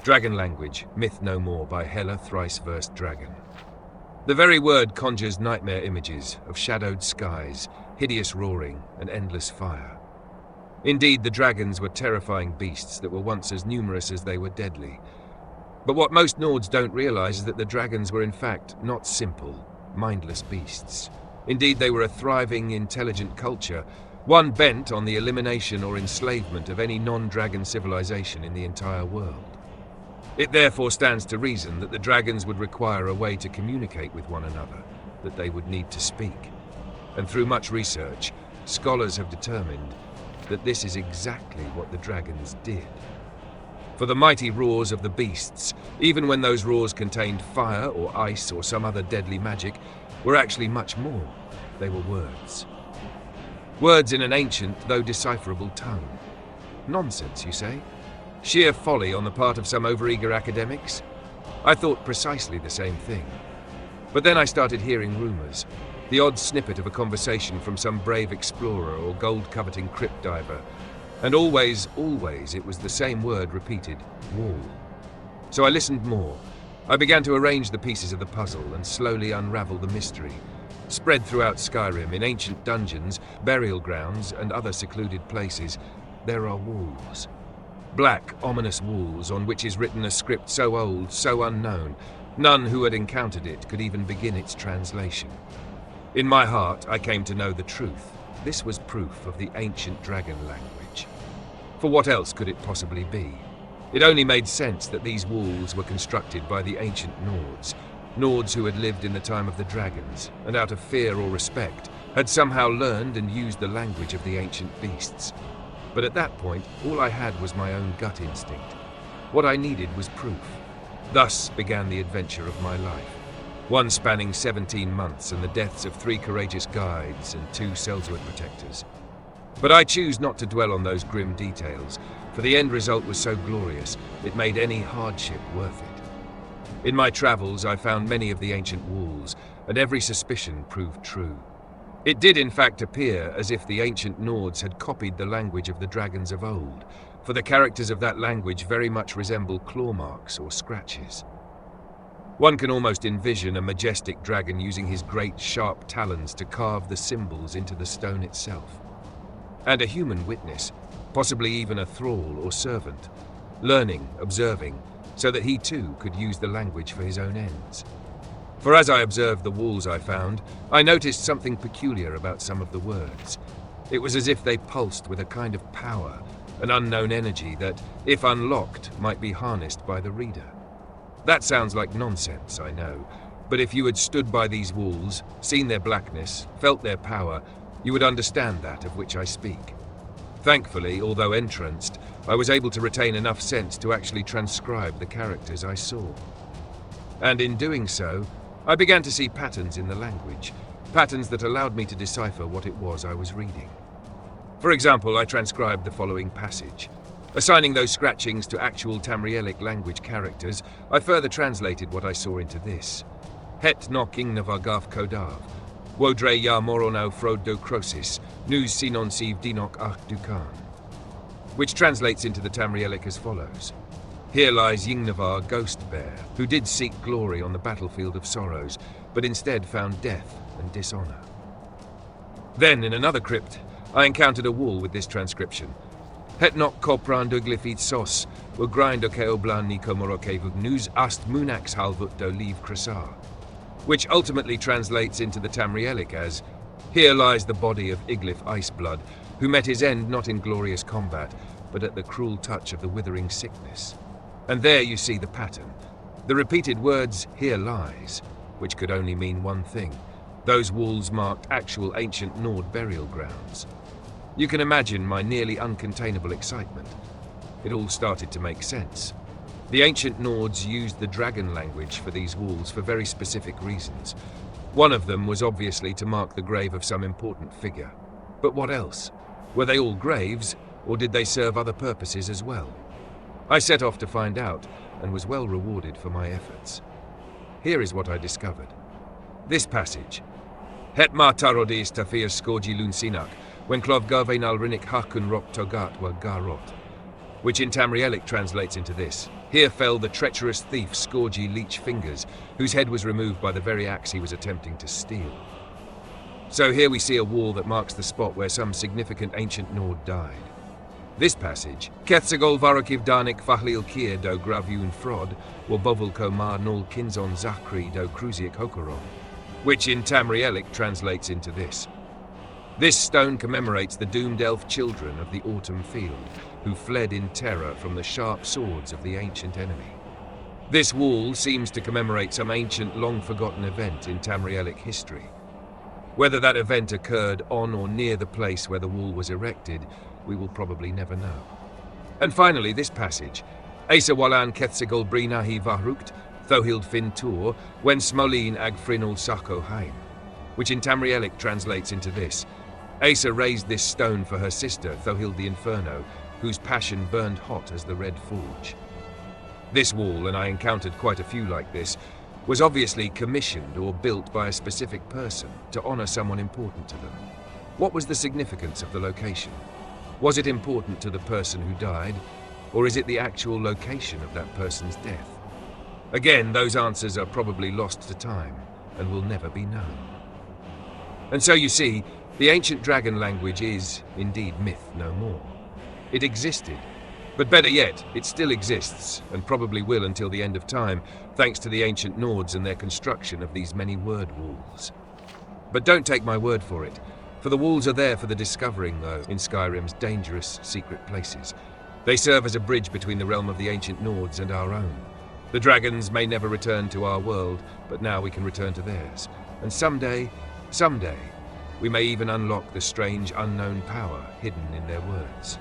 Dragon Language, Myth No More by Hela Thrice-Versed Dragon. The very word conjures nightmare images of shadowed skies, hideous roaring, and endless fire. Indeed, the dragons were terrifying beasts that were once as numerous as they were deadly. But what most Nords don't realize is that the dragons were in fact not simple, mindless beasts. Indeed, they were a thriving, intelligent culture, one bent on the elimination or enslavement of any non-dragon civilization in the entire world. It therefore stands to reason that the dragons would require a way to communicate with one another, that they would need to speak. And through much research, scholars have determined that this is exactly what the dragons did. For the mighty roars of the beasts, even when those roars contained fire or ice or some other deadly magic, were actually much more. They were words. Words in an ancient, though decipherable tongue. Nonsense, you say? Sheer folly on the part of some overeager academics? I thought precisely the same thing. But then I started hearing rumors, the odd snippet of a conversation from some brave explorer or gold-coveting crypt diver, and always it was the same word repeated, wall. So I listened more. I began to arrange the pieces of the puzzle and slowly unravel the mystery. Spread throughout Skyrim, in ancient dungeons, burial grounds, and other secluded places, there are walls. Black, ominous walls on which is written a script so old, so unknown, none who had encountered it could even begin its translation. In my heart, I came to know the truth. This was proof of the ancient dragon language. For what else could it possibly be? It only made sense that these walls were constructed by the ancient Nords who had lived in the time of the dragons, and out of fear or respect, had somehow learned and used the language of the ancient beasts. But at that point, all I had was my own gut instinct. What I needed was proof. Thus began the adventure of my life. One spanning 17 months and the deaths of 3 courageous guides and 2 Sellsword protectors. But I choose not to dwell on those grim details, for the end result was so glorious, it made any hardship worth it. In my travels, I found many of the ancient walls, and every suspicion proved true. It did in fact appear as if the ancient Nords had copied the language of the dragons of old, for the characters of that language very much resemble claw marks or scratches. One can almost envision a majestic dragon using his great sharp talons to carve the symbols into the stone itself. And a human witness, possibly even a thrall or servant, learning, observing, so that he too could use the language for his own ends. For as I observed the walls I found, I noticed something peculiar about some of the words. It was as if they pulsed with a kind of power, an unknown energy that, if unlocked, might be harnessed by the reader. That sounds like nonsense, I know, but if you had stood by these walls, seen their blackness, felt their power, you would understand that of which I speak. Thankfully, although entranced, I was able to retain enough sense to actually transcribe the characters I saw. And in doing so, I began to see patterns in the language, patterns that allowed me to decipher what it was I was reading. For example, I transcribed the following passage. Assigning those scratchings to actual Tamrielic language characters, I further translated what I saw into this. Het nok ingnavargaf kodav, wodre ya morono frod do crosis, nus sinon siv dinok ach dukan. Which translates into the Tamrielic as follows. Here lies Yngnavar Ghost Bear, who did seek glory on the battlefield of sorrows, but instead found death and dishonor. Then, in another crypt, I encountered a wall with this transcription. Het nok kopran duglifit sos, wo grind oke oblan ni komorokevug nus ast munax halvut do leave krasar, which ultimately translates into the Tamrielic as, Here lies the body of Iglif Iceblood, who met his end not in glorious combat, but at the cruel touch of the withering sickness. And there you see the pattern. The repeated words, here lies, which could only mean one thing. Those walls marked actual ancient Nord burial grounds. You can imagine my nearly uncontainable excitement. It all started to make sense. The ancient Nords used the dragon language for these walls for very specific reasons. One of them was obviously to mark the grave of some important figure. But what else? Were they all graves, or did they serve other purposes as well? I set off to find out, and was well rewarded for my efforts. Here is what I discovered. This passage. Het ma tarodis tafir skorgi lunsinak, when clov gavein alrinik hakun rok togat wa garot. which in Tamrielic translates into this: "Here fell the treacherous thief Scourgy Leech Fingers, whose head was removed by the very axe he was attempting to steal." So here we see a wall that marks the spot where some significant ancient Nord died. This passage, Kethsegol Varokiv Darnik Fahlil Kier do Graviun Frod, or Bovolko Mar Nol Kinzon Zachri do Cruziak Hokoron, which in Tamrielic translates into this: "This stone commemorates the doomed elf children of the autumn field, who fled in terror from the sharp swords of the ancient enemy." This wall seems to commemorate some ancient, long-forgotten event in Tamrielic history. Whether that event occurred on or near the place where the wall was erected, we will probably never know. And finally, this passage, Asa Walan Kethsegol Brinahi Vahrukt, Thohild Fin Tur, When Smolin Ag Frinol Sako Haim, which in Tamrielic translates into this: "Asa raised this stone for her sister, Thohild the Inferno, whose passion burned hot as the red forge." This wall, and I encountered quite a few like this, was obviously commissioned or built by a specific person to honor someone important to them. What was the significance of the location? Was it important to the person who died, or is it the actual location of that person's death? Again, those answers are probably lost to time and will never be known. And so you see, the ancient dragon language is, indeed, myth no more. It existed, but better yet, it still exists, and probably will until the end of time, thanks to the ancient Nords and their construction of these many word walls. But don't take my word for it, for the walls are there for the discovering, though, in Skyrim's dangerous, secret places. They serve as a bridge between the realm of the ancient Nords and our own. The dragons may never return to our world, but now we can return to theirs. And someday, we may even unlock the strange, unknown power hidden in their words.